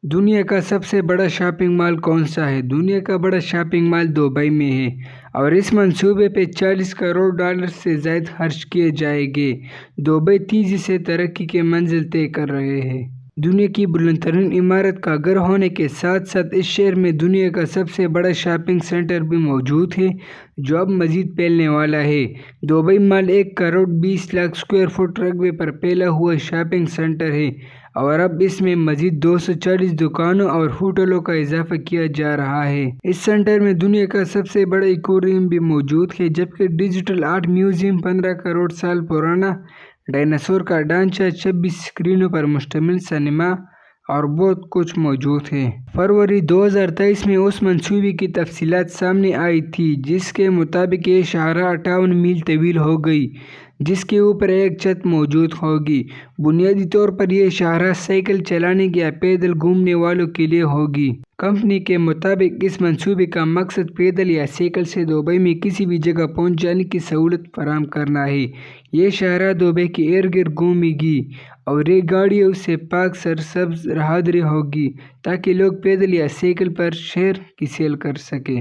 دنیا کا سب سے بڑا شاپنگ مال کون سا ہے؟ دنیا کا بڑا شاپنگ مال دبئی میں ہے اور اس منصوبے پہ $40 کروڑ سے زائد خرچ کیے جائیں گے۔ دبئی تیزی سے ترقی کی منزل طے کر رہے ہیں۔ دنیا کی بلند ترین عمارت کا گھر ہونے کے ساتھ ساتھ اس شہر میں دنیا کا سب سے بڑا شاپنگ سینٹر بھی موجود ہے، جو اب مزید پھیلنے والا ہے۔ دبئی مال 1 کروڑ 20 لاکھ اسکوائر فٹ رقبے پر پھیلا ہوا شاپنگ سینٹر ہے اور اب اس میں مزید 240 دکانوں اور ہوٹلوں کا اضافہ کیا جا رہا ہے۔ اس سینٹر میں دنیا کا سب سے بڑا ایکویریم بھی موجود ہے، جبکہ ڈیجیٹل آرٹ میوزیم، 15 کروڑ سال پرانا ڈائناسور کا ڈھانچہ، 26 اسکرینوں پر مشتمل سنیما اور بہت کچھ موجود ہے۔ فروری 2023 میں اس منصوبے کی تفصیلات سامنے آئی تھیں، جس کے مطابق یہ شاہراہ 58 میل طویل ہوگی، جس کے اوپر ایک چھت موجود ہوگی۔ بنیادی طور پر یہ شاہراہ سائیکل چلانے یا پیدل گھومنے والوں کے لیے ہوگی۔ کمپنی کے مطابق اس منصوبے کا مقصد پیدل یا سائیکل سے دبئی میں کسی بھی جگہ پہنچ جانے کی سہولت فراہم کرنا ہے۔ یہ شاہراہ دبئی کے ارد گرد گھومے گی اور یہ گاڑیوں سے پاک سرسبز راہداری ہوگی تاکہ لوگ پیدل یا سائیکل پر شہر کی سیر کر سکیں۔